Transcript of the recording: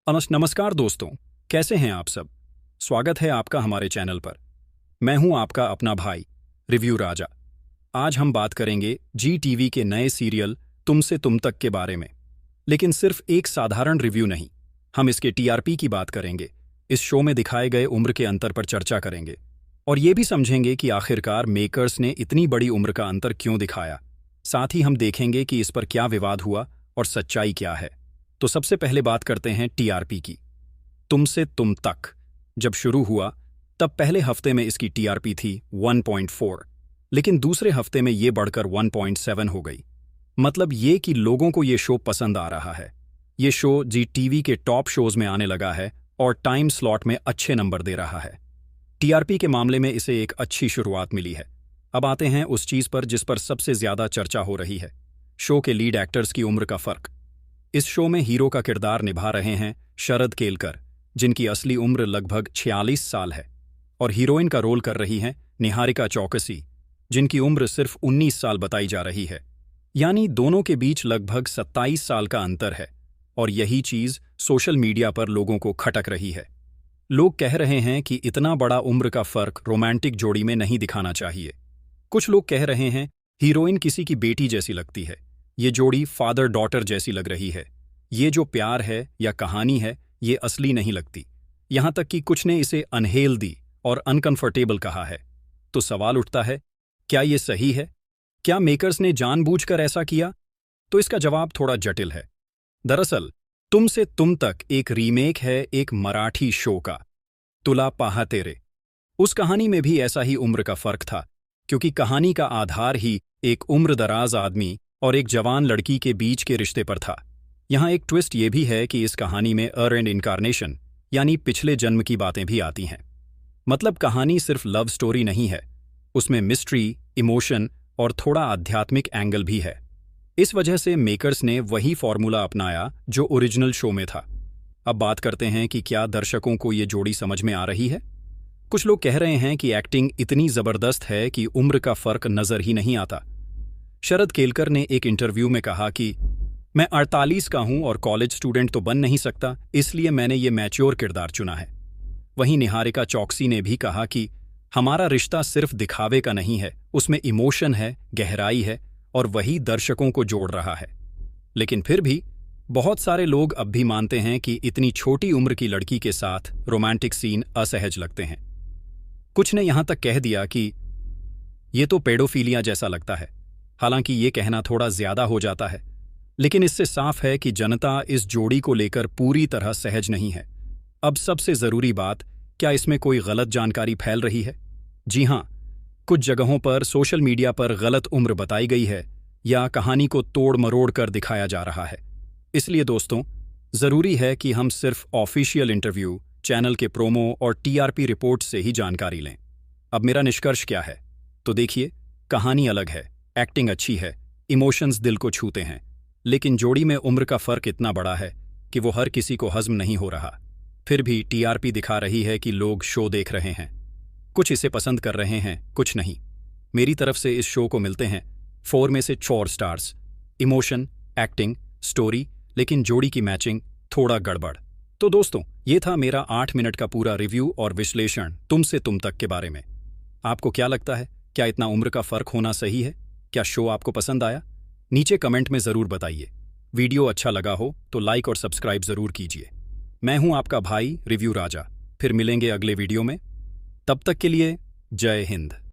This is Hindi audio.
नमस्कार दोस्तों, कैसे हैं आप सब। स्वागत है आपका हमारे चैनल पर। मैं हूं आपका अपना भाई रिव्यू राजा। आज हम बात करेंगे जी टीवी के नए सीरियल तुम से तुम तक के बारे में। लेकिन सिर्फ एक साधारण रिव्यू नहीं, हम इसके टीआरपी की बात करेंगे। इस शो में दिखाए गए उम्र के अंतर पर चर्चा करेंगे और ये भी समझेंगे कि आखिरकार मेकर्स ने इतनी बड़ी उम्र का अंतर क्यों दिखाया। साथ ही हम देखेंगे कि इस पर क्या विवाद हुआ और सच्चाई क्या है। तो सबसे पहले बात करते हैं टीआरपी की। तुमसे तुम तक जब शुरू हुआ तब पहले हफ्ते में इसकी टीआरपी थी 1.4, लेकिन दूसरे हफ्ते में ये बढ़कर 1.7 हो गई। मतलब ये कि लोगों को ये शो पसंद आ रहा है। ये शो जी टीवी के टॉप शोज में आने लगा है और टाइम स्लॉट में अच्छे नंबर दे रहा है। टीआरपी के मामले में इसे एक अच्छी शुरुआत मिली है। अब आते हैं उस चीज पर जिस पर सबसे ज्यादा चर्चा हो रही है, शो के लीड एक्टर्स की उम्र का फर्क। इस शो में हीरो का किरदार निभा रहे हैं शरद केलकर, जिनकी असली उम्र लगभग 46 साल है, और हीरोइन का रोल कर रही हैं निहारिका चौकसी, जिनकी उम्र सिर्फ 19 साल बताई जा रही है। यानी दोनों के बीच लगभग 27 साल का अंतर है, और यही चीज सोशल मीडिया पर लोगों को खटक रही है। लोग कह रहे हैं कि इतना बड़ा उम्र का फर्क रोमांटिक जोड़ी में नहीं दिखाना चाहिए। कुछ लोग कह रहे हैं हीरोइन किसी की बेटी जैसी लगती है, ये जोड़ी फादर डॉटर जैसी लग रही है, ये जो प्यार है या कहानी है ये असली नहीं लगती। यहां तक कि कुछ ने इसे अनहेल्दी और अनकंफर्टेबल कहा है। तो सवाल उठता है, क्या ये सही है? क्या मेकर्स ने जानबूझकर ऐसा किया? तो इसका जवाब थोड़ा जटिल है। दरअसल तुम से तुम तक एक रीमेक है एक मराठी शो का, तुला पाहते रे। उस कहानी में भी ऐसा ही उम्र का फर्क था, क्योंकि कहानी का आधार ही एक उम्रदराज आदमी और एक जवान लड़की के बीच के रिश्ते पर था। यहाँ एक ट्विस्ट ये भी है कि इस कहानी में एंड इनकारनेशन यानी पिछले जन्म की बातें भी आती हैं। मतलब कहानी सिर्फ लव स्टोरी नहीं है, उसमें मिस्ट्री, इमोशन और थोड़ा आध्यात्मिक एंगल भी है। इस वजह से मेकर्स ने वही फॉर्मूला अपनाया जो ओरिजिनल शो में था। अब बात करते हैं कि क्या दर्शकों को ये जोड़ी समझ में आ रही है। कुछ लोग कह रहे हैं कि एक्टिंग इतनी जबरदस्त है कि उम्र का फर्क नजर ही नहीं आता। शरद केलकर ने एक इंटरव्यू में कहा कि मैं 48 का हूं और कॉलेज स्टूडेंट तो बन नहीं सकता, इसलिए मैंने ये मैच्योर किरदार चुना है। वहीं निहारिका चौकसी ने भी कहा कि हमारा रिश्ता सिर्फ दिखावे का नहीं है, उसमें इमोशन है, गहराई है और वही दर्शकों को जोड़ रहा है। लेकिन फिर भी बहुत सारे लोग अब भी मानते हैं कि इतनी छोटी उम्र की लड़की के साथ रोमांटिक सीन असहज लगते हैं। कुछ ने यहां तक कह दिया कि ये तो पेडोफिलिया जैसा लगता है। हालांकि ये कहना थोड़ा ज्यादा हो जाता है, लेकिन इससे साफ है कि जनता इस जोड़ी को लेकर पूरी तरह सहज नहीं है। अब सबसे जरूरी बात, क्या इसमें कोई गलत जानकारी फैल रही है? जी हां, कुछ जगहों पर सोशल मीडिया पर गलत उम्र बताई गई है या कहानी को तोड़ मरोड़ कर दिखाया जा रहा है। इसलिए दोस्तों, जरूरी है कि हम सिर्फ ऑफिशियल इंटरव्यू, चैनल के प्रोमो और टीआरपी रिपोर्ट से ही जानकारी लें। अब मेरा निष्कर्ष क्या है? तो देखिए, कहानी अलग है, एक्टिंग अच्छी है, इमोशंस दिल को छूते हैं, लेकिन जोड़ी में उम्र का फर्क इतना बड़ा है कि वो हर किसी को हजम नहीं हो रहा। फिर भी टीआरपी दिखा रही है कि लोग शो देख रहे हैं। कुछ इसे पसंद कर रहे हैं, कुछ नहीं। मेरी तरफ से इस शो को मिलते हैं 4 में से 4 स्टार्स। इमोशन, एक्टिंग, स्टोरी, लेकिन जोड़ी की मैचिंग थोड़ा गड़बड़। तो दोस्तों, ये था मेरा 8 मिनट का पूरा रिव्यू और विश्लेषण तुम से तुम तक के बारे में। आपको क्या लगता है, क्या इतना उम्र का फर्क होना सही है? क्या शो आपको पसंद आया? नीचे कमेंट में जरूर बताइए। वीडियो अच्छा लगा हो तो लाइक और सब्सक्राइब जरूर कीजिए। मैं हूं आपका भाई रिव्यू राजा। फिर मिलेंगे अगले वीडियो में। तब तक के लिए जय हिंद।